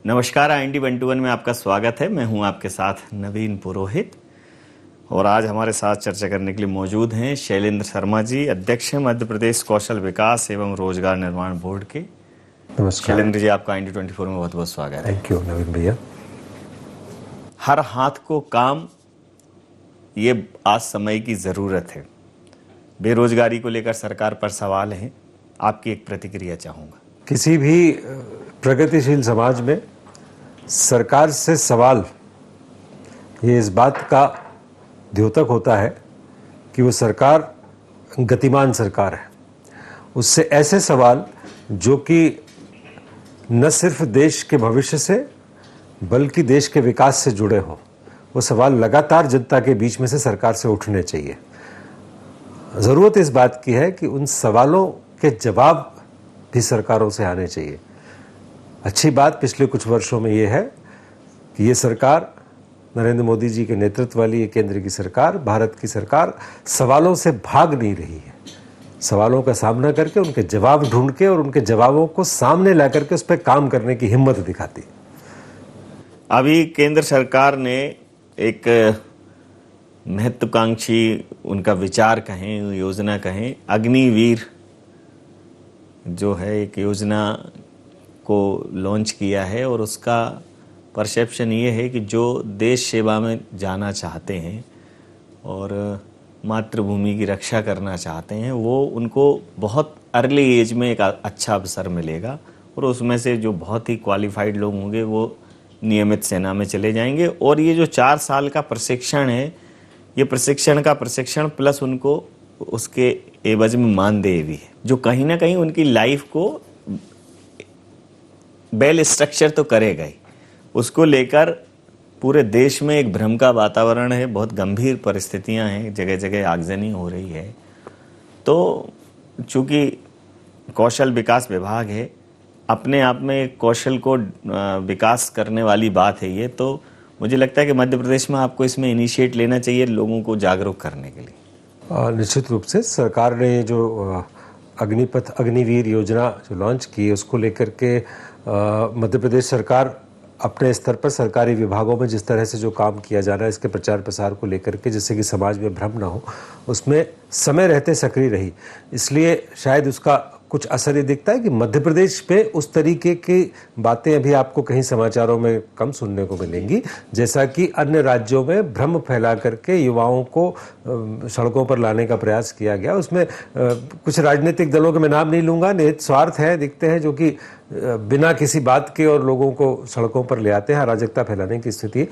नमस्कार, IND 121 में आपका स्वागत है। मैं हूं आपके साथ नवीन पुरोहित और आज हमारे साथ चर्चा करने के लिए मौजूद हैं शैलेंद्र शर्मा जी, अध्यक्ष हैं मध्य प्रदेश कौशल विकास एवं रोजगार निर्माण बोर्ड के। नमस्कार शैलेंद्र जी, आपका IND 24 में बहुत बहुत स्वागत है। थैंक यू नवीन भैया। हर हाथ को काम, ये आज समय की ज़रूरत है। बेरोजगारी को लेकर सरकार पर सवाल है, आपकी एक प्रतिक्रिया चाहूँगा। किसी भी प्रगतिशील समाज में सरकार से सवाल ये इस बात का द्योतक होता है कि वो सरकार गतिमान सरकार है। उससे ऐसे सवाल जो कि न सिर्फ देश के भविष्य से बल्कि देश के विकास से जुड़े हों, वो सवाल लगातार जनता के बीच में से सरकार से उठने चाहिए। ज़रूरत इस बात की है कि उन सवालों के जवाब भी सरकारों से आने चाहिए। अच्छी बात पिछले कुछ वर्षों में ये है कि ये सरकार, नरेंद्र मोदी जी के नेतृत्व वाली ये केंद्र की सरकार, भारत की सरकार सवालों से भाग नहीं रही है। सवालों का सामना करके उनके जवाब ढूंढ के और उनके जवाबों को सामने ला करके उस पर काम करने की हिम्मत दिखाती। अभी केंद्र सरकार ने एक महत्वाकांक्षी, उनका विचार कहें, योजना कहें, अग्निवीर जो है एक योजना को लॉन्च किया है और उसका परसेप्शन ये है कि जो देश सेवा में जाना चाहते हैं और मातृभूमि की रक्षा करना चाहते हैं, वो उनको बहुत अर्ली एज में एक अच्छा अवसर मिलेगा और उसमें से जो बहुत ही क्वालिफाइड लोग होंगे वो नियमित सेना में चले जाएंगे। और ये जो 4 साल का प्रशिक्षण है, ये प्रशिक्षण प्लस उनको उसके एवज में मानदेय भी है, जो कहीं ना कहीं उनकी लाइफ को वेल स्ट्रक्चर तो करेगा ही। उसको लेकर पूरे देश में एक भ्रम का वातावरण है, बहुत गंभीर परिस्थितियां हैं, जगह जगह आगजनी हो रही है। तो चूंकि कौशल विकास विभाग है, अपने आप में कौशल को विकास करने वाली बात है ये, तो मुझे लगता है कि मध्य प्रदेश में आपको इसमें इनिशिएट लेना चाहिए लोगों को जागरूक करने के लिए। निश्चित रूप से सरकार ने जो अग्निपथ अग्निवीर योजना जो लॉन्च की, उसको लेकर के मध्य प्रदेश सरकार अपने स्तर पर सरकारी विभागों में जिस तरह से जो काम किया जा रहा है, इसके प्रचार प्रसार को लेकर के, जिससे कि समाज में भ्रम ना हो, उसमें समय रहते सक्रिय रही। इसलिए शायद उसका कुछ असर ये दिखता है कि मध्य प्रदेश पे उस तरीके की बातें अभी आपको कहीं समाचारों में कम सुनने को मिलेंगी, जैसा कि अन्य राज्यों में भ्रम फैला करके युवाओं को सड़कों पर लाने का प्रयास किया गया। उसमें कुछ राजनीतिक दलों के मैं नाम नहीं लूँगा, निहित स्वार्थ है दिखते हैं, जो कि बिना किसी बात के और लोगों को सड़कों पर ले आते हैं, अराजकता फैलाने की स्थिति।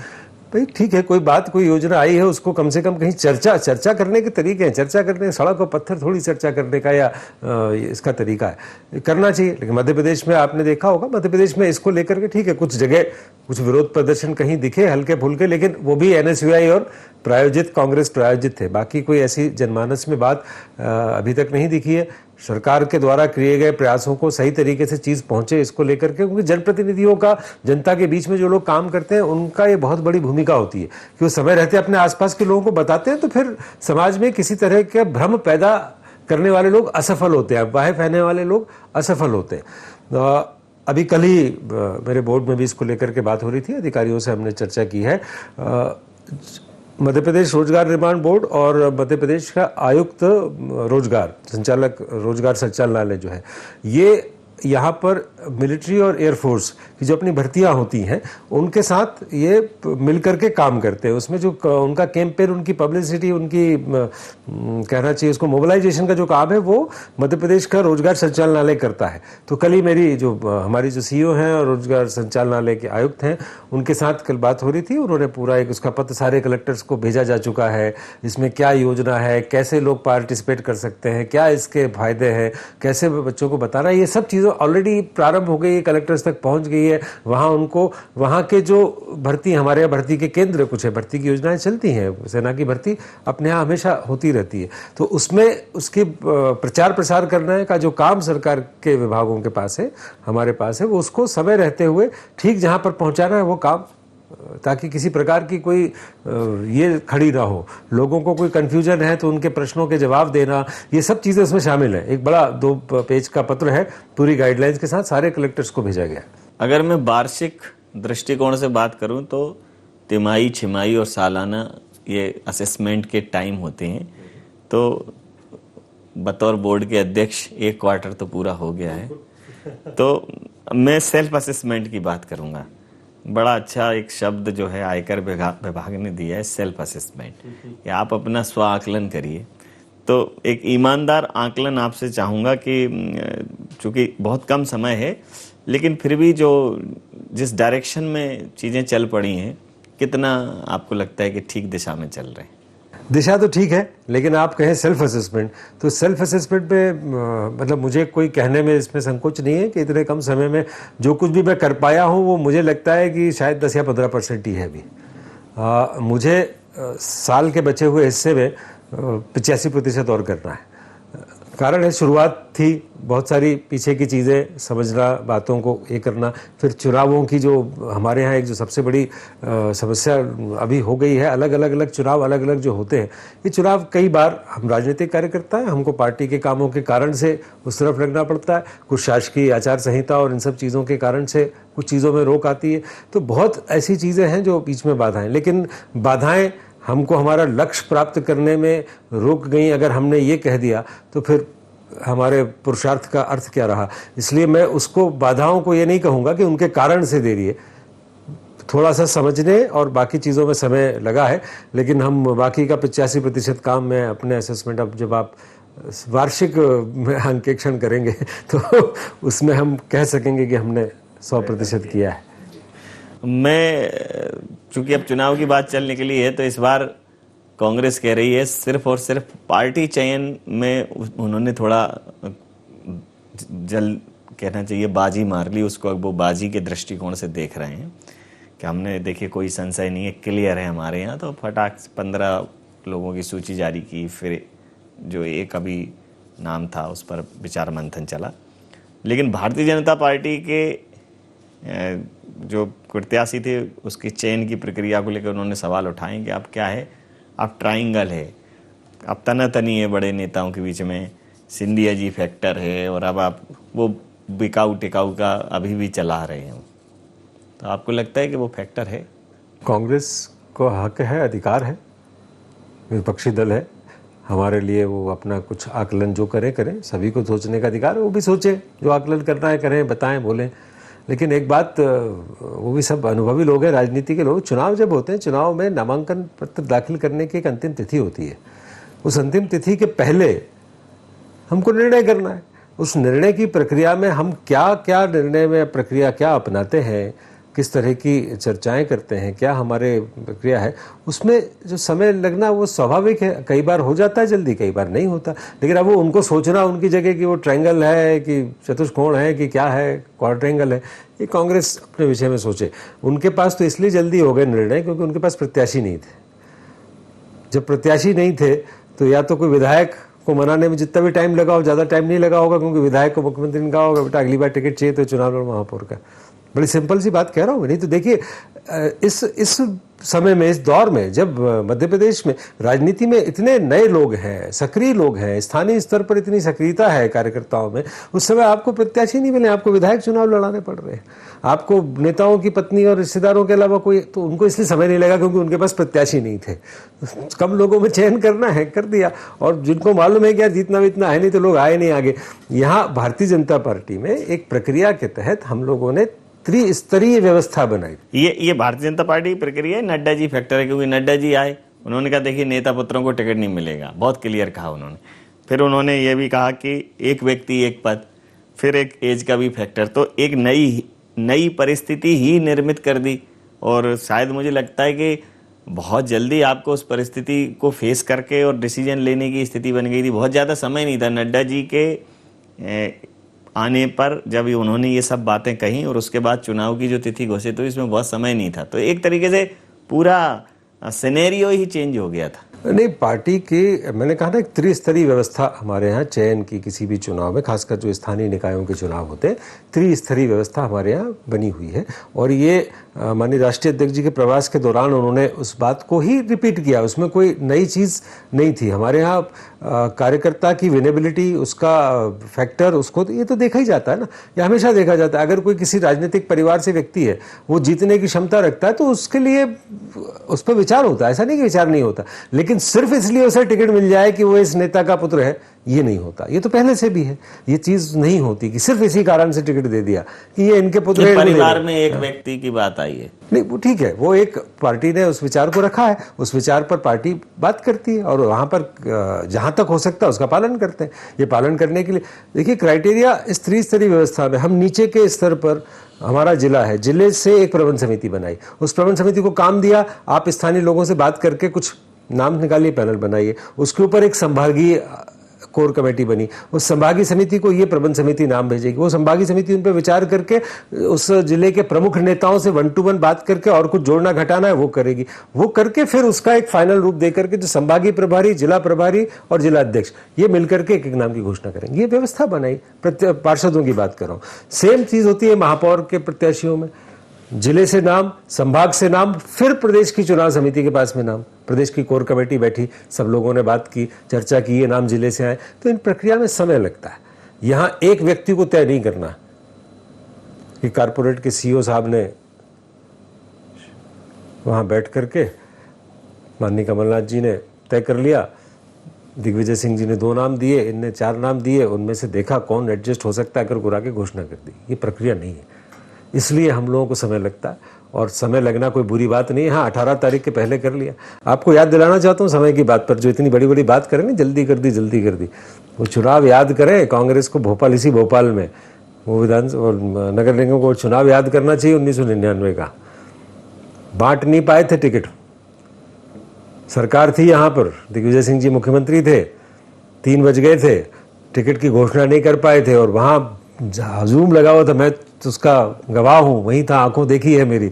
भाई ठीक है, कोई बात, कोई योजना आई है, उसको कम से कम कहीं चर्चा करने के तरीके हैं। चर्चा करने, सड़क और पत्थर थोड़ी चर्चा करने का या इसका तरीका है, करना चाहिए। लेकिन मध्य प्रदेश में आपने देखा होगा, मध्य प्रदेश में इसको लेकर के ठीक है, कुछ जगह कुछ विरोध प्रदर्शन कहीं दिखे हल्के फुल्के, लेकिन वो भी NSUI और प्रायोजित, कांग्रेस प्रायोजित थे। बाकी कोई ऐसी जनमानस में बात अभी तक नहीं दिखी है। सरकार के द्वारा किए गए प्रयासों को सही तरीके से चीज़ पहुंचे, इसको लेकर के, क्योंकि जनप्रतिनिधियों का, जनता के बीच में जो लोग काम करते हैं, उनका ये बहुत बड़ी भूमिका होती है कि वो समय रहते अपने आसपास के लोगों को बताते हैं, तो फिर समाज में किसी तरह के भ्रम पैदा करने वाले लोग असफल होते हैं, अफवाहें फैलाने वाले लोग असफल होते हैं। अभी कल ही मेरे बोर्ड में भी इसको लेकर के बात हो रही थी, अधिकारियों से हमने चर्चा की है। मध्य प्रदेश रोजगार निर्माण बोर्ड और मध्य प्रदेश का आयुक्त रोजगार संचालक, रोजगार संचालनालय जो है, ये यहाँ पर मिलिट्री और एयरफोर्स की जो अपनी भर्तियाँ होती हैं, उनके साथ ये मिलकर के काम करते हैं। उसमें जो उनका कैंपेन, उनकी पब्लिसिटी, उनकी कहना चाहिए उसको मोबिलाइजेशन का जो काम है, वो मध्य प्रदेश का रोजगार संचालनालय करता है। तो कल ही मेरी जो हमारी जो CEO हैं और रोजगार संचालनालय के आयुक्त हैं, उनके साथ कल बात हो रही थी। उन्होंने पूरा एक उसका पत्र सारे कलेक्टर्स को भेजा जा चुका है, इसमें क्या योजना है, कैसे लोग पार्टिसिपेट कर सकते हैं, क्या इसके फायदे हैं, कैसे बच्चों को बताना, ये सब चीज़ें ऑलरेडी प्रारंभ हो गई है, कलेक्टर्स तक पहुंच गई है। वहाँ उनको, वहाँ के जो भर्ती, हमारे यहाँ भर्ती के केंद्र कुछ है, भर्ती की योजनाएं चलती हैं, सेना की भर्ती अपने यहाँ हमेशा होती रहती है, तो उसमें उसके प्रचार प्रसार करने का जो काम सरकार के विभागों के पास है, हमारे पास है, वो उसको समय रहते हुए ठीक जहाँ पर पहुँचाना है वो काम, ताकि किसी प्रकार की कोई ये खड़ी ना हो, लोगों को कोई कन्फ्यूजन है तो उनके प्रश्नों के जवाब देना, ये सब चीज़ें उसमें शामिल है। एक बड़ा 2 पेज का पत्र है पूरी गाइडलाइंस के साथ, सारे कलेक्टर्स को भेजा गया। अगर मैं वार्षिक दृष्टिकोण से बात करूं तो तिमाही, छिमाही और सालाना ये असेसमेंट के टाइम होते हैं। तो बतौर बोर्ड के अध्यक्ष 1 क्वार्टर तो पूरा हो गया है, तो मैं सेल्फ असेसमेंट की बात करूंगा। बड़ा अच्छा एक शब्द जो है आयकर विभाग ने दिया है, सेल्फ असेसमेंट, कि आप अपना स्व आकलन करिए। तो एक ईमानदार आकलन आपसे चाहूँगा कि चूँकि बहुत कम समय है, लेकिन फिर भी जो जिस डायरेक्शन में चीज़ें चल पड़ी हैं, कितना आपको लगता है कि ठीक दिशा में चल रहे हैं? दिशा तो ठीक है, लेकिन आप कहें सेल्फ असेसमेंट, तो सेल्फ असेसमेंट पे मतलब मुझे कोई कहने में इसमें संकोच नहीं है कि इतने कम समय में जो कुछ भी मैं कर पाया हूँ वो मुझे लगता है कि शायद 10 या 15% ही है अभी। मुझे साल के बचे हुए हिस्से में 85% और करना है। कारण है, शुरुआत थी, बहुत सारी पीछे की चीज़ें समझना, बातों को ये करना, फिर चुनावों की जो हमारे यहाँ एक जो सबसे बड़ी समस्या अभी हो गई है, अलग अलग चुनाव अलग अलग जो होते हैं, ये चुनाव कई बार हम राजनीतिक कार्यकर्ता हैं, हमको पार्टी के कामों के कारण से उस तरफ लगना पड़ता है, कुछ शासकीय आचार संहिता और इन सब चीज़ों के कारण से कुछ चीज़ों में रोक आती है। तो बहुत ऐसी चीज़ें हैं जो बीच में बाधाएं, लेकिन बाधाएं हमको हमारा लक्ष्य प्राप्त करने में रोक गई अगर हमने ये कह दिया तो फिर हमारे पुरुषार्थ का अर्थ क्या रहा। इसलिए मैं उसको, बाधाओं को ये नहीं कहूँगा कि उनके कारण से दे रही है, थोड़ा सा समझने और बाकी चीज़ों में समय लगा है, लेकिन हम बाकी का 85% काम में अपने असेसमेंट, अब जब आप वार्षिक अंकेक्षण करेंगे तो उसमें हम कह सकेंगे कि हमने 100% किया है। मैं, चूंकि अब चुनाव की बात चल निकली है, तो इस बार कांग्रेस कह रही है सिर्फ और सिर्फ पार्टी चयन में उन्होंने थोड़ा जल कहना चाहिए बाजी मार ली उसको, अब वो बाजी के दृष्टिकोण से देख रहे हैं कि हमने, देखिए कोई संशय नहीं है, क्लियर है हमारे यहाँ, तो फटाक 15 लोगों की सूची जारी की, फिर जो एक अभी नाम था उस पर विचार मंथन चला। लेकिन भारतीय जनता पार्टी के जो प्रत्याशी थे उसकी चयन की प्रक्रिया को लेकर उन्होंने सवाल उठाए कि अब क्या है, अब ट्राइंगल है, अब तनातनी है बड़े नेताओं के बीच में, सिंधिया जी फैक्टर है, और अब आप वो बिकाऊ टिकाऊ का अभी भी चला रहे हैं। तो आपको लगता है कि वो फैक्टर है? कांग्रेस को हक है, अधिकार है, विपक्षी दल है, हमारे लिए वो अपना कुछ आकलन जो करें, सभी को सोचने का अधिकार है, वो भी सोचे, जो आकलन करना है करें, बताएं, बोलें। लेकिन एक बात, वो भी सब अनुभवी लोग हैं, राजनीति के लोग, चुनाव जब होते हैं, चुनाव में नामांकन पत्र दाखिल करने की एक अंतिम तिथि होती है। उस अंतिम तिथि के पहले हमको निर्णय करना है। उस निर्णय की प्रक्रिया में हम क्या क्या निर्णय में प्रक्रिया क्या अपनाते हैं, किस तरह की चर्चाएं करते हैं, क्या हमारे प्रक्रिया है, उसमें जो समय लगना वो स्वाभाविक है। कई बार हो जाता है जल्दी, कई बार नहीं होता, लेकिन अब वो उनको सोचना उनकी जगह कि वो ट्रायंगल है कि चतुष्कोण है कि क्या है, क्वाड्रेंगल है, ये कांग्रेस अपने विषय में सोचे। उनके पास तो इसलिए जल्दी हो गए निर्णय क्योंकि उनके पास प्रत्याशी नहीं थे। जब प्रत्याशी नहीं थे तो या तो कोई विधायक को मनाने में जितना भी टाइम लगा हो, ज़्यादा टाइम नहीं लगा होगा, क्योंकि विधायक को मुख्यमंत्री ने कहा होगा बेटा अगली बार टिकट चाहिए तो चुनाव लड़ो महापौर का। बड़ी सिंपल सी बात कह रहा हूँ। नहीं तो देखिए, इस समय में, इस दौर में, जब मध्य प्रदेश में राजनीति में इतने नए लोग हैं, सक्रिय लोग हैं, स्थानीय स्तर पर इतनी सक्रियता है कार्यकर्ताओं में, उस समय आपको प्रत्याशी नहीं मिले, आपको विधायक चुनाव लड़ाने पड़ रहे हैं। आपको नेताओं की पत्नी और रिश्तेदारों के अलावा कोई, तो उनको इसलिए समय नहीं लगा क्योंकि उनके पास प्रत्याशी नहीं थे। कम लोगों में चयन करना है, कर दिया, और जिनको मालूम है कि यार जीतना भी इतना है नहीं, तो लोग आए नहीं आगे। यहाँ भारतीय जनता पार्टी में एक प्रक्रिया के तहत हम लोगों ने त्रिस्तरीय व्यवस्था बनाई। ये भारतीय जनता पार्टी की प्रक्रिया है, नड्डा जी फैक्टर है, क्योंकि नड्डा जी आए, उन्होंने कहा देखिए नेता पुत्रों को टिकट नहीं मिलेगा, बहुत क्लियर कहा उन्होंने। फिर उन्होंने ये भी कहा कि एक व्यक्ति एक पद, फिर एक एज का भी फैक्टर, तो एक नई परिस्थिति ही निर्मित कर दी। और शायद मुझे लगता है कि बहुत जल्दी आपको उस परिस्थिति को फेस करके और डिसीजन लेने की स्थिति बन गई थी। बहुत ज़्यादा समय नहीं था नड्डा जी के आने पर, जब उन्होंने ये सब बातें कही और उसके बाद चुनाव की जो तिथि घोषित हुई, इसमें बहुत समय नहीं था। तो एक तरीके से पूरा सिनेरियो ही चेंज हो गया था। नहीं, पार्टी की, मैंने कहा ना, एक त्रिस्तरीय व्यवस्था हमारे यहाँ चयन की किसी भी चुनाव में, खासकर जो स्थानीय निकायों के चुनाव होते हैं, त्रिस्तरीय व्यवस्था हमारे यहाँ बनी हुई है। और ये माननीय राष्ट्रीय अध्यक्ष जी के प्रवास के दौरान उन्होंने उस बात को ही रिपीट किया, उसमें कोई नई चीज़ नहीं थी। हमारे यहाँ कार्यकर्ता की विनेबिलिटी, उसका फैक्टर, उसको ये तो देखा ही जाता है ना, ये हमेशा देखा जाता है। अगर कोई किसी राजनीतिक परिवार से व्यक्ति है, वो जीतने की क्षमता रखता है, तो उसके लिए उस पर विचार होता है, ऐसा नहीं कि विचार नहीं होता। लेकिन सिर्फ इसलिए उसे टिकट मिल जाए कि वो इस नेता का पुत्र है, ये नहीं होता। ये तो पहले से भी है, ये चीज नहीं होती कि सिर्फ इसी कारण से टिकट दे दिया कि ये इनके पुत्र है। परिवार में एक व्यक्ति की बात आई है, नहीं वो ठीक है, वो एक पार्टी ने उस विचार को रखा है, उस विचार पर पार्टी बात करती है और वहां पर जहां तक हो सकता है उसका पालन करते हैं। ये पालन करने के लिए देखिए क्राइटेरिया इस त्रिस्तरीय व्यवस्था में हम नीचे के स्तर पर, हमारा जिला है, जिले से एक प्रबंध समिति बनाई, उस प्रबंध समिति को काम दिया, आप स्थानीय लोगों से बात करके कुछ नाम निकालिए, पैनल बनाइए, उसके ऊपर एक संभागीय कोर कमेटी बनी, उस संभागीय समिति को ये प्रबंध समिति नाम भेजेगी, वो संभागीय समिति उन पर विचार करके उस जिले के प्रमुख नेताओं से 1 to 1 बात करके और कुछ जोड़ना घटाना है वो करेगी, वो करके फिर उसका एक फाइनल रूप दे करके जो संभागीय प्रभारी, जिला प्रभारी और जिला अध्यक्ष ये मिलकर के एक एक नाम की घोषणा करेंगे। ये व्यवस्था बनाई, पार्षदों की बात कर रहा हूँ। सेम चीज होती है महापौर के प्रत्याशियों में, जिले से नाम, संभाग से नाम, फिर प्रदेश की चुनाव समिति के पास में नाम, प्रदेश की कोर कमेटी बैठी, सब लोगों ने बात की, चर्चा की, ये नाम जिले से आए। तो इन प्रक्रिया में समय लगता है। यहां एक व्यक्ति को तय नहीं करना कि कारपोरेट के सीईओ साहब ने वहां बैठ करके माननीय कमलनाथ जी ने तय कर लिया, दिग्विजय सिंह जी ने 2 नाम दिए, इनने 4 नाम दिए, उनमें से देखा कौन एडजस्ट हो सकता है, कर गुरा के घोषणा कर दी। ये प्रक्रिया नहीं है, इसलिए हम लोगों को समय लगता है और समय लगना कोई बुरी बात नहीं है। हाँ, 18 तारीख के पहले कर लिया। आपको याद दिलाना चाहता हूँ समय की बात पर, जो इतनी बड़ी बड़ी बात करें ना, जल्दी कर दी, जल्दी कर दी। वो चुनाव याद करें, कांग्रेस को भोपाल, इसी भोपाल में वो विधानसभा और नगर निगम को चुनाव याद करना चाहिए 1999 का। बांट नहीं पाए थे टिकट, सरकार थी यहाँ पर, दिग्विजय सिंह जी मुख्यमंत्री थे, 3 बज गए थे, टिकट की घोषणा नहीं कर पाए थे और वहाँ हजूम लगा हुआ था, मैं तो उसका गवाह हूं, वहीं था, आंखों देखी है मेरी,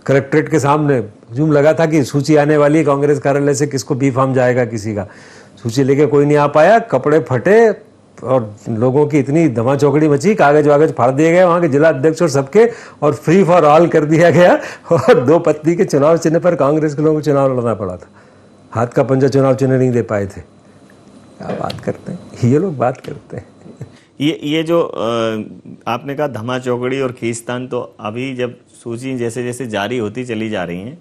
कलेक्ट्रेट के सामने हजूम लगा था कि सूची आने वाली है कांग्रेस कार्यालय से, किसको बी फार्म जाएगा, किसी का सूची लेके कोई नहीं आ पाया, कपड़े फटे और लोगों की इतनी धमा चौकड़ी मची, कागज वागज फाड़ दिए गए वहां के जिला अध्यक्ष और सबके, और फ्री फॉर ऑल कर दिया गया और 2 पत्नी के चुनाव चिन्ह पर कांग्रेस के लोगों को चुनाव लड़ना पड़ा था। हाथ का पंजा चुनाव चिन्ह नहीं दे पाए थे। क्या बात करते हैं ये लोग, बात करते हैं। ये जो आपने कहा धमा चौकड़ी और खींचतान, तो अभी जब सूची जैसे जैसे जारी होती चली जा रही हैं,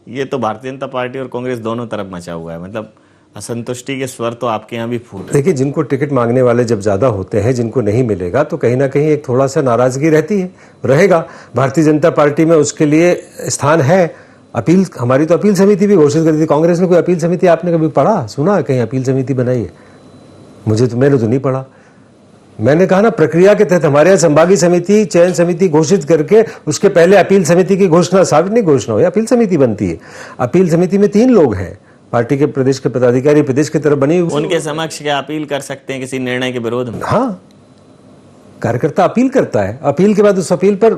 ये तो भारतीय जनता पार्टी और कांग्रेस दोनों तरफ मचा हुआ है। मतलब असंतुष्टि के स्वर तो आपके यहाँ भी फूट रहे। देखिए, जिनको टिकट मांगने वाले जब ज़्यादा होते हैं, जिनको नहीं मिलेगा, तो कहीं ना कहीं एक थोड़ा सा नाराज़गी रहती है, रहेगा। भारतीय जनता पार्टी में उसके लिए स्थान है। अपील, हमारी तो अपील समिति भी घोषित कर दी। कांग्रेस ने कोई अपील समिति आपने कभी पढ़ा, सुना कहीं अपील समिति बनाई है? मैंने तो नहीं पढ़ा। मैंने कहा ना, प्रक्रिया के तहत हमारे यहाँ संभागीय समिति, चयन समिति घोषित करके उसके पहले अपील समिति की घोषणा, सार्वजनिक घोषणा हो, अपील समिति बनती है। अपील समिति में 3 लोग हैं, पार्टी के प्रदेश के पदाधिकारी, प्रदेश की तरफ बनी। उनके समक्ष क्या अपील कर सकते हैं किसी निर्णय के विरोध में? हाँ, कार्यकर्ता अपील करता है, अपील के बाद उस अपील पर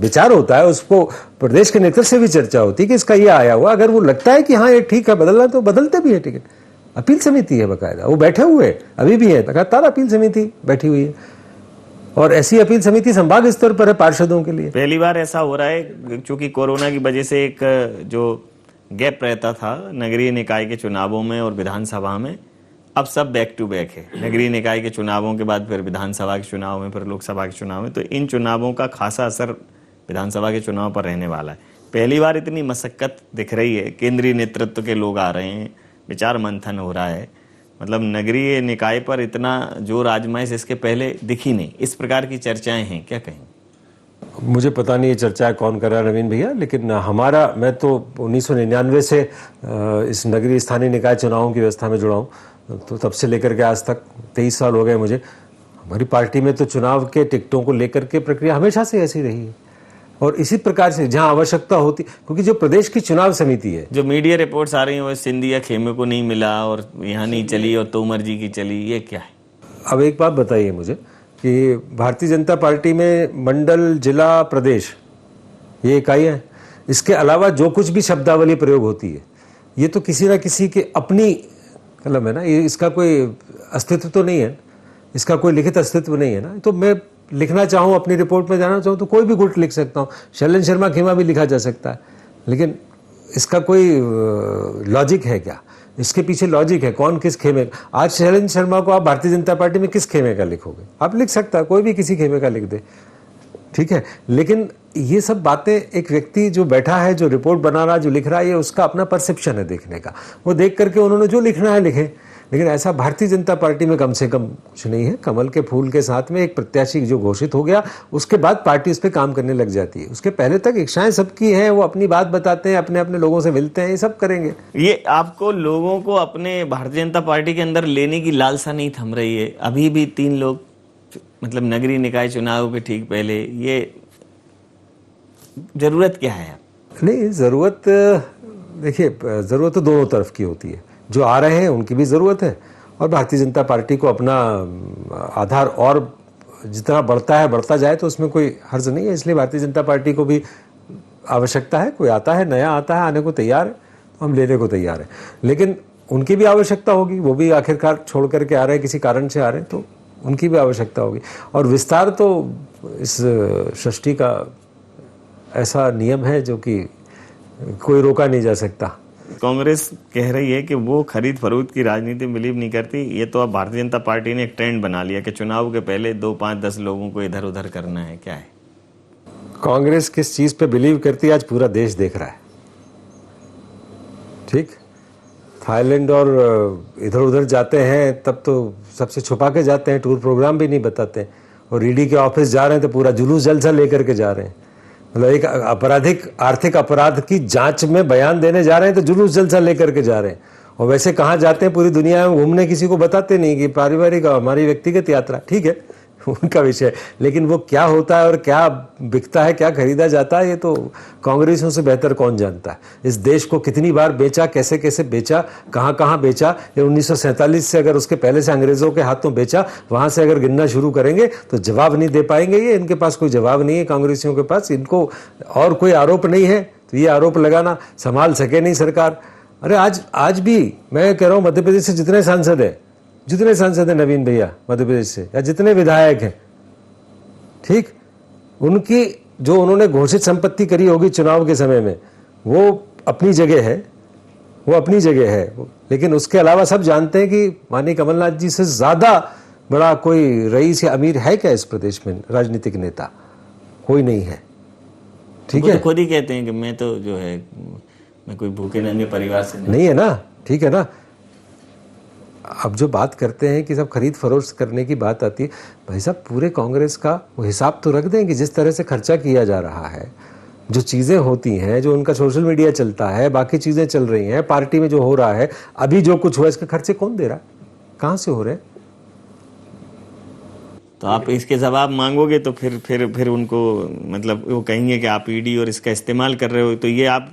विचार होता है, उसको प्रदेश के नेतृत्व से भी चर्चा होती है कि इसका ये आया हुआ, अगर वो लगता है कि हाँ ये ठीक है, बदलना, तो बदलते भी है टिकट। अपील समिति है बकायदा, वो बैठे हुए अभी भी है, लगातार अपील समिति बैठी हुई है, और ऐसी अपील समिति संभाग स्तर पर है पार्षदों के लिए। पहली बार ऐसा हो रहा है, क्योंकि कोरोना की वजह से एक जो गैप रहता था नगरीय निकाय के चुनावों में और विधानसभा में, अब सब बैक टू बैक है। नगरीय निकाय के चुनावों के बाद फिर विधानसभा के चुनाव में, फिर लोकसभा के चुनाव में, तो इन चुनावों का खासा असर विधानसभा के चुनाव पर रहने वाला है। पहली बार इतनी मशक्कत दिख रही है, केंद्रीय नेतृत्व के लोग आ रहे हैं, विचार मंथन हो रहा है। मतलब नगरीय निकाय पर इतना जोर आजमाइश इसके पहले दिखी नहीं। इस प्रकार की चर्चाएं हैं, क्या कहें? मुझे पता नहीं ये चर्चा कौन कर रहा है नवीन भैया, लेकिन हमारा, मैं तो 1999 से इस नगरीय स्थानीय निकाय चुनावों की व्यवस्था में जुड़ा हूँ, तो तब से लेकर के आज तक 23 साल हो गए मुझे। हमारी पार्टी में तो चुनाव के टिकटों को लेकर के प्रक्रिया हमेशा से ऐसी रही है, और इसी प्रकार से जहां आवश्यकता होती, क्योंकि जो प्रदेश की चुनाव समिति है, जो मीडिया रिपोर्ट्स आ रही हैं वो सिंधिया खेमे को नहीं मिला और यहाँ नहीं चली और तोमर जी की चली, ये क्या है? अब एक बात बताइए मुझे कि भारतीय जनता पार्टी में मंडल, जिला, प्रदेश, ये इकाई है। इसके अलावा जो कुछ भी शब्दावली प्रयोग होती है, ये तो किसी ना किसी के अपनी कलम है ना, ये इसका कोई अस्तित्व तो नहीं है, इसका कोई लिखित अस्तित्व नहीं है ना। तो मैं लिखना चाहूँ, अपनी रिपोर्ट में जाना चाहूँ तो कोई भी गुट लिख सकता हूँ, शैलेंद्र शर्मा खेमा भी लिखा जा सकता है, लेकिन इसका कोई लॉजिक है क्या? इसके पीछे लॉजिक है, कौन किस खेमे? आज शैलेंद्र शर्मा को आप भारतीय जनता पार्टी में किस खेमे का लिखोगे? आप लिख सकता है, कोई भी किसी खेमे का लिख दे, ठीक है। लेकिन ये सब बातें एक व्यक्ति जो बैठा है, जो रिपोर्ट बना रहा, जो लिख रहा है, ये उसका अपना परसेप्शन है देखने का, वो देख करके उन्होंने जो लिखना है लिखे। लेकिन ऐसा भारतीय जनता पार्टी में कम से कम कुछ नहीं है। कमल के फूल के साथ में एक प्रत्याशी जो घोषित हो गया, उसके बाद पार्टी इस पर काम करने लग जाती है। उसके पहले तक इच्छाएं सबकी हैं, वो अपनी बात बताते हैं, अपने अपने लोगों से मिलते हैं, ये सब करेंगे। ये आपको लोगों को अपने भारतीय जनता पार्टी के अंदर लेने की लालसा नहीं थम रही है? अभी भी 3 लोग, मतलब नगरीय निकाय चुनाव के ठीक पहले, ये जरूरत क्या है? नहीं, ज़रूरत देखिए, ज़रूरत तो दोनों तरफ की होती है। जो आ रहे हैं उनकी भी ज़रूरत है, और भारतीय जनता पार्टी को अपना आधार और जितना बढ़ता है बढ़ता जाए तो उसमें कोई हर्ज नहीं है। इसलिए भारतीय जनता पार्टी को भी आवश्यकता है, कोई आता है, नया आता है, आने को तैयार है तो हम लेने को तैयार हैं। लेकिन उनकी भी आवश्यकता होगी, वो भी आखिरकार छोड़ करके आ रहे हैं, किसी कारण से आ रहे हैं, तो उनकी भी आवश्यकता होगी। और विस्तार तो इस सृष्टि का ऐसा नियम है जो कि कोई रोका नहीं जा सकता। कांग्रेस कह रही है कि वो खरीद फरोख्त की राजनीति में बिलीव नहीं करती। ये तो अब भारतीय जनता पार्टी ने एक ट्रेंड बना लिया कि चुनाव के पहले 2, 5, 10 लोगों को इधर उधर करना है। क्या है कांग्रेस किस चीज पे बिलीव करती है आज पूरा देश देख रहा है, ठीक। थाईलैंड और इधर उधर जाते हैं तब तो सबसे छुपा के जाते हैं, टूर प्रोग्राम भी नहीं बताते, और ईडी के ऑफिस जा रहे हैं तो पूरा जुलूस जलसा लेकर के जा रहे हैं। मतलब एक आपराधिक आर्थिक अपराध की जांच में बयान देने जा रहे हैं तो जुलूस जलसा लेकर के जा रहे हैं। और वैसे कहाँ जाते हैं पूरी दुनिया में घूमने, किसी को बताते नहीं कि पारिवारिक हमारी व्यक्तिगत यात्रा, ठीक है, उनका विषय। लेकिन वो क्या होता है और क्या बिकता है, क्या खरीदा जाता है, ये तो कांग्रेसियों से बेहतर कौन जानता है। इस देश को कितनी बार बेचा, कैसे कैसे बेचा, कहाँ कहाँ बेचा, ये 1947 से अगर उसके पहले से अंग्रेजों के हाथों बेचा, वहाँ से अगर गिनना शुरू करेंगे तो जवाब नहीं दे पाएंगे। ये इनके पास कोई जवाब नहीं है कांग्रेसियों के पास। इनको और कोई आरोप नहीं है तो ये आरोप लगाना संभाल सके नहीं सरकार। अरे आज भी मैं कह रहा हूँ, मध्य प्रदेश से जितने सांसद हैं नवीन भैया मध्य प्रदेश से, या जितने विधायक हैं, ठीक, उनकी जो उन्होंने घोषित संपत्ति करी होगी चुनाव के समय में, वो अपनी जगह है, लेकिन उसके अलावा सब जानते हैं कि माननीय कमलनाथ जी से ज्यादा बड़ा कोई रईस या अमीर है क्या इस प्रदेश में? राजनीतिक नेता कोई नहीं है, ठीक है। तो खुद ही कहते हैं कि मैं तो जो है, मैं कोई भूखे नंगे परिवार से नहीं है ना, ठीक है ना। अब जो बात करते हैं कि सब खरीद फरोख्त करने की बात आती है, भाई साहब पूरे कांग्रेस का वो हिसाब तो रख दें कि जिस तरह से खर्चा किया जा रहा है, जो चीज़ें होती हैं, जो उनका सोशल मीडिया चलता है, बाकी चीज़ें चल रही हैं, पार्टी में जो हो रहा है, अभी जो कुछ हुआ, इसके खर्चे कौन दे रहा है, कहाँ से हो रहे हैं? तो आप इसके जवाब मांगोगे तो फिर उनको, मतलब वो कहेंगे कि आप ईडी और इसका इस्तेमाल कर रहे हो। तो ये आप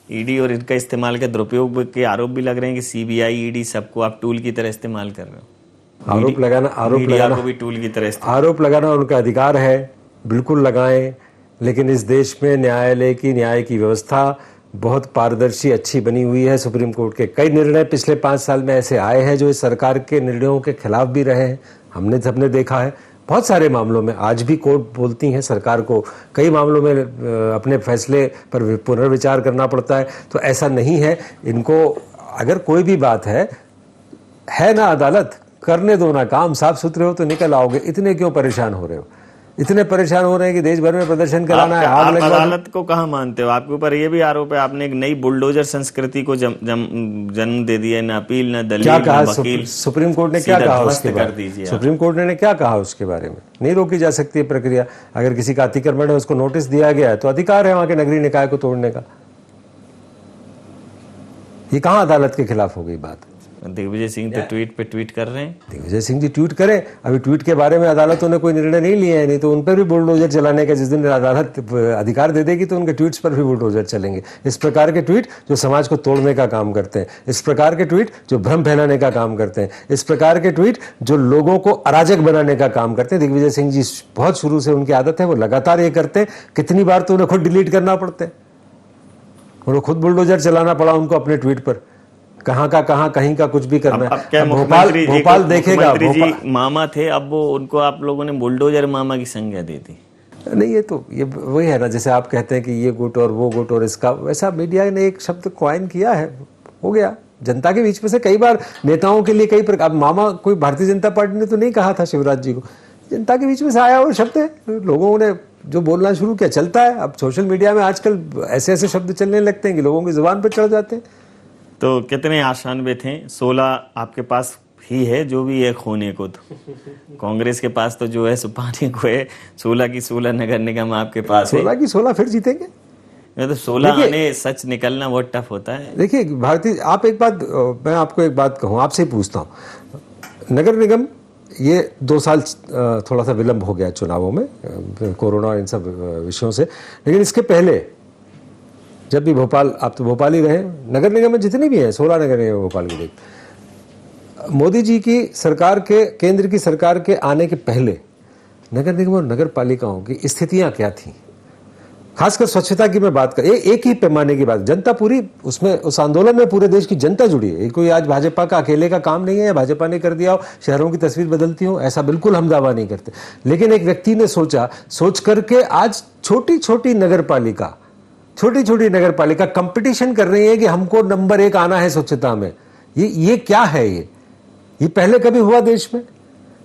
ईडी और इनका इस्तेमाल के दुरुपयोग के आरोप भी लग रहे हैं कि सीबीआई, ईडी सबको आप टूल की तरह इस्तेमाल कर रहे हो। आरोप लगाना को भी टूल की तरह आरोप लगाना उनका अधिकार है, बिल्कुल लगाएं। लेकिन इस देश में न्याय की व्यवस्था बहुत पारदर्शी, अच्छी बनी हुई है। सुप्रीम कोर्ट के कई निर्णय पिछले 5 साल में ऐसे आए हैं जो इस सरकार के निर्णयों के खिलाफ भी रहे हैं, हमने सबने देखा है। बहुत सारे मामलों में आज भी कोर्ट बोलती हैं सरकार को, कई मामलों में अपने फैसले पर पुनर्विचार करना पड़ता है। तो ऐसा नहीं है, इनको अगर कोई भी बात है ना अदालत, करने दो ना, काम साफ सुथरे हो तो निकल आओगे। इतने क्यों परेशान हो रहे हो? इतने परेशान हो रहे हैं कि देश भर में प्रदर्शन कराना है, आग लगवा। अदालत को कहाँ मानते हो? आपके ऊपर ये भी आरोप है, आपने एक नई बुलडोजर संस्कृति को जन्म दे दिया, न अपील न दलील। क्या कहा सुप्रीम कोर्ट ने? क्या कहा उसके बारे में? सुप्रीम कोर्ट ने क्या कहा उसके बारे में? नहीं रोकी जा सकती है प्रक्रिया। अगर किसी का अतिक्रमण है, उसको नोटिस दिया गया है तो अधिकार है वहां के नगरीय निकाय को तोड़ने का। ये कहाँ अदालत के खिलाफ हो गई बात? दिग्विजय सिंह तो ट्वीट पे ट्वीट कर रहे हैं। दिग्विजय सिंह जी ट्वीट करें, अभी ट्वीट के बारे में अदालतों ने कोई निर्णय नहीं लिए हैं, नहीं तो उन पर भी बुलडोजर चलाने का जिस दिन अदालत अधिकार दे देगी तो उनके ट्वीट्स पर भी बुलडोजर चलेंगे। इस प्रकार के ट्वीट जो समाज को तोड़ने का काम करते हैं, इस प्रकार के ट्वीट जो भ्रम फैलाने का काम करते हैं, इस प्रकार के ट्वीट जो लोगों को अराजक बनाने का काम करते हैं। दिग्विजय सिंह जी बहुत शुरू से उनकी आदत है, वो लगातार ये करते हैं। कितनी बार तो उन्हें खुद डिलीट करना पड़ता है, उन्हें खुद बुलडोजर चलाना पड़ा उनको अपने ट्वीट पर। कहाँ का कहाँ, कहीं का कुछ भी करना अब क्या है। भोपाल देखेगा, जी मामा थे, अब वो उनको आप लोगों ने बुलडोजर मामा की संज्ञा दे दी। नहीं, ये वही है ना, जैसे आप कहते हैं कि ये गुट और वो गुट और इसका, वैसा मीडिया ने एक शब्द कॉइन किया है, हो गया। जनता के बीच में से कई बार नेताओं के लिए कई प्रकार, अब मामा कोई भारतीय जनता पार्टी ने तो नहीं कहा था शिवराज जी को, जनता के बीच में से आया वो शब्द है, लोगों ने जो बोलना शुरू किया, चलता है। अब सोशल मीडिया में आजकल ऐसे ऐसे शब्द चलने लगते हैं कि लोगों की जुबान पर चढ़ जाते हैं। तो कितने 98 थे? 16 आपके पास ही है, जो भी है खोने को। तो कांग्रेस के पास तो जो है सो पाने को है। 16 की 16 नगर निगम आपके पास है। 16 की 16 फिर जीतेंगे। तो 16 आने सच निकलना बहुत टफ होता है। देखिए भारतीय, आप एक बात, मैं आपको एक बात कहूँ, आपसे ही पूछता हूँ, नगर निगम ये 2 साल थोड़ा सा विलंब हो गया चुनावों में, कोरोना और इन सब विषयों से, लेकिन इसके पहले जब भी भोपाल, आप तो भोपाल ही रहे, नगर निगम में जितने भी हैं 16 नगर निगम भोपाल के लिए, मोदी जी की सरकार के, केंद्र की सरकार के आने के पहले नगर निगम और नगर पालिकाओं की स्थितियां क्या थी, खासकर स्वच्छता की मैं बात कर, एक ही पैमाने की बात, जनता पूरी उसमें, उस आंदोलन में पूरे देश की जनता जुड़ी है। कोई आज भाजपा का अकेले का काम नहीं है, या भाजपा ने कर दिया हो, शहरों की तस्वीर बदलती हो, ऐसा बिल्कुल हम दावा नहीं करते। लेकिन एक व्यक्ति ने सोच करके आज छोटी छोटी नगर पालिका कंपटीशन कर रही है कि हमको नंबर 1 आना है स्वच्छता में। ये क्या है? ये पहले कभी हुआ देश में?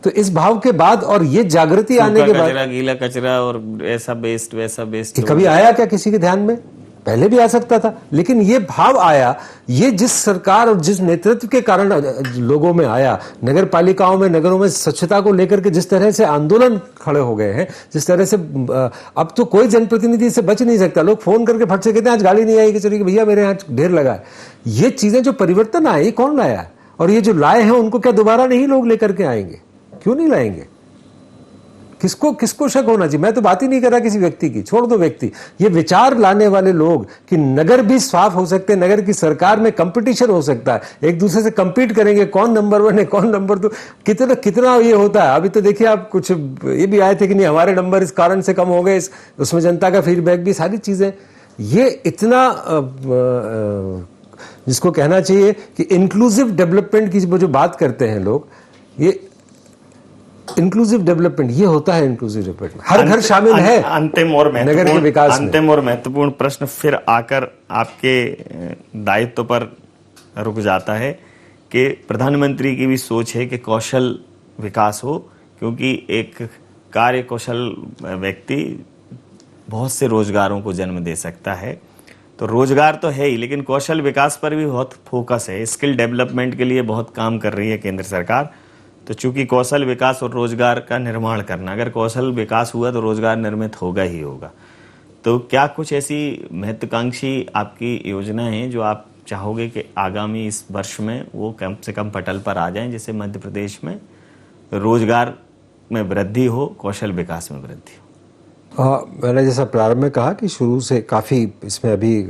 तो इस भाव के बाद और ये जागृति आने के बाद, गीला कचरा और ऐसा बेस्ट वैसा बेस्ट, ये कभी आया क्या किसी के ध्यान में? पहले भी आ सकता था, लेकिन ये भाव आया, ये जिस सरकार और जिस नेतृत्व के कारण लोगों में आया, नगर पालिकाओं में, नगरों में स्वच्छता को लेकर के जिस तरह से आंदोलन खड़े हो गए हैं, जिस तरह से अब तो कोई जनप्रतिनिधि से बच नहीं सकता। लोग फोन करके फट से कहते हैं आज गाड़ी नहीं आई कि भैया मेरे यहाँ ढेर लगा है। ये चीजें जो परिवर्तन आए, कौन लाया? और ये जो लाए हैं उनको क्या दोबारा नहीं लोग लेकर के आएंगे? क्यों नहीं लाएंगे? किसको शक होना चाहिए? मैं तो बात ही नहीं कर रहा किसी व्यक्ति की, छोड़ दो व्यक्ति, ये विचार लाने वाले लोग कि नगर भी साफ हो सकते हैं, नगर की सरकार में कंपटीशन हो सकता है, एक दूसरे से कंपीट करेंगे, कौन नंबर 1 है कौन नंबर 2, कितना ये होता है। अभी तो देखिए आप, कुछ ये भी आए थे कि नहीं हमारे नंबर इस कारण से कम हो गए, उसमें जनता का फीडबैक भी, सारी चीजें, ये इतना जिसको कहना चाहिए कि इंक्लूसिव डेवलपमेंट की जो बात करते हैं लोग, ये इंक्लूसिव डेवलपमेंट, ये होता है इंक्लूसिव डेवलपमेंट, हर घर शामिल है अंतिम और नगर के विकास में। अंतिम और महत्वपूर्ण प्रश्न फिर आकर आपके दायित्व पर रुक जाता है कि प्रधानमंत्री की भी सोच है कि कौशल विकास हो, क्योंकि एक कार्य कौशल व्यक्ति बहुत से रोजगारों को जन्म दे सकता है। तो रोजगार तो है ही, लेकिन कौशल विकास पर भी बहुत फोकस है। स्किल डेवलपमेंट के लिए बहुत काम कर रही है केंद्र सरकार। तो चूंकि कौशल विकास और रोजगार का निर्माण करना, अगर कौशल विकास हुआ तो रोजगार निर्मित होगा ही होगा। तो क्या कुछ ऐसी महत्वाकांक्षी आपकी योजनाएं हैं जो आप चाहोगे कि आगामी इस वर्ष में वो कम से कम पटल पर आ जाएं, जिससे मध्य प्रदेश में रोजगार में वृद्धि हो, कौशल विकास में वृद्धि हो? मैंने जैसा प्रारंभ में कहा कि शुरू से काफ़ी इसमें अभी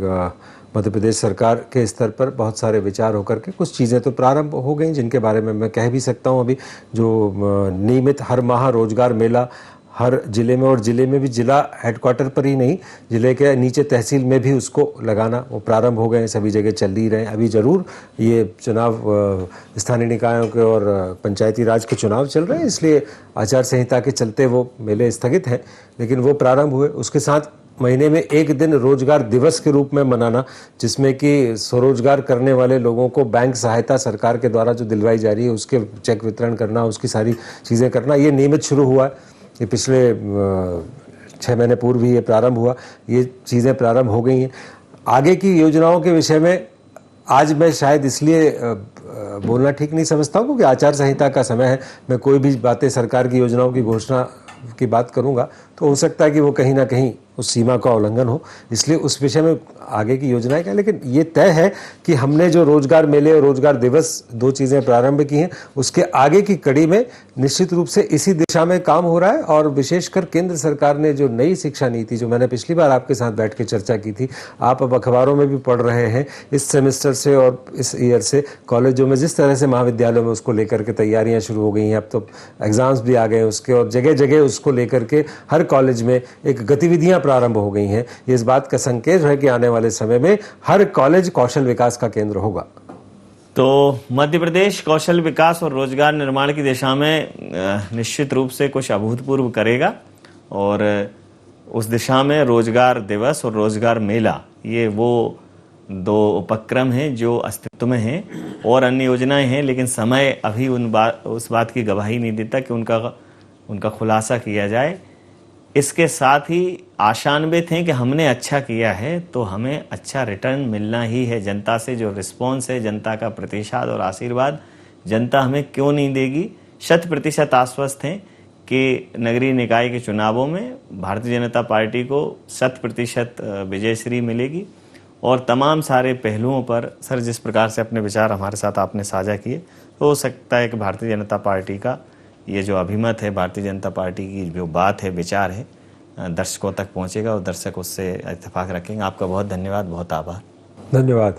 मध्य प्रदेश सरकार के स्तर पर बहुत सारे विचार होकर के कुछ चीज़ें तो प्रारंभ हो गई, जिनके बारे में मैं कह भी सकता हूं। अभी जो नियमित हर माह रोजगार मेला हर जिले में, और जिले में भी जिला हेडक्वार्टर पर ही नहीं, जिले के नीचे तहसील में भी उसको लगाना, वो प्रारंभ हो गए, सभी जगह चल ही रहे हैं। अभी ज़रूर ये चुनाव स्थानीय निकायों के और पंचायती राज के चुनाव चल रहे हैं, इसलिए आचार संहिता के चलते वो मेले स्थगित हैं, लेकिन वो प्रारंभ हुए। उसके साथ महीने में एक दिन रोजगार दिवस के रूप में मनाना, जिसमें कि स्वरोजगार करने वाले लोगों को बैंक सहायता सरकार के द्वारा जो दिलवाई जा रही है उसके चेक वितरण करना, उसकी सारी चीज़ें करना, ये नियमित शुरू हुआ है। ये पिछले 6 महीने पूर्व ही ये प्रारंभ हुआ, ये चीज़ें प्रारंभ हो गई हैं। आगे की योजनाओं के विषय में आज मैं शायद इसलिए बोलना ठीक नहीं समझता हूँ क्योंकि आचार संहिता का समय है। मैं कोई भी बातें सरकार की योजनाओं की घोषणा की बात करूंगा तो हो सकता है कि वो कहीं ना कहीं उस सीमा का उल्लंघन हो, इसलिए उस विषय में आगे की योजनाएं क्या। लेकिन ये तय है कि हमने जो रोजगार मेले और रोजगार दिवस 2 चीज़ें प्रारंभ की हैं, उसके आगे की कड़ी में निश्चित रूप से इसी दिशा में काम हो रहा है। और विशेषकर केंद्र सरकार ने जो नई शिक्षा नीति, जो मैंने पिछली बार आपके साथ बैठ के चर्चा की थी, आप अब अखबारों में भी पढ़ रहे हैं, इस सेमेस्टर से और इस ईयर से कॉलेजों में जिस तरह से महाविद्यालयों में उसको लेकर के तैयारियां शुरू हो गई हैं, अब तो एग्जाम्स भी आ गए उसके, और जगह जगह उसको लेकर के हर कॉलेज में एक गतिविधियां प्रारंभ हो गई हैं। ये इस बात का संकेत है कि आने वाले समय में हर कॉलेज कौशल विकास का केंद्र होगा। तो मध्य प्रदेश कौशल विकास और रोजगार निर्माण की दिशा में निश्चित रूप से कुछ अभूतपूर्व करेगा और उस दिशा में रोजगार दिवस और रोजगार मेला ये वो दो उपक्रम हैं जो अस्तित्व में हैं और अन्य योजनाएं हैं, लेकिन समय अभी उस बात की गवाही नहीं देता कि उनका खुलासा किया जाए। इसके साथ ही आशान्वित हैं कि हमने अच्छा किया है तो हमें अच्छा रिटर्न मिलना ही है। जनता से जो रिस्पॉन्स है, जनता का प्रतिसाद और आशीर्वाद जनता हमें क्यों नहीं देगी। 100% आश्वस्त हैं कि नगरीय निकाय के चुनावों में भारतीय जनता पार्टी को 100% विजयश्री मिलेगी और तमाम सारे पहलुओं पर सर जिस प्रकार से अपने विचार हमारे साथ आपने साझा किए, तो हो सकता है कि भारतीय जनता पार्टी का ये जो अभिमत है, भारतीय जनता पार्टी की जो बात है, विचार है, दर्शकों तक पहुंचेगा और दर्शक उससे इत्तेफाक रखेंगे। आपका बहुत धन्यवाद, बहुत आभार। धन्यवाद।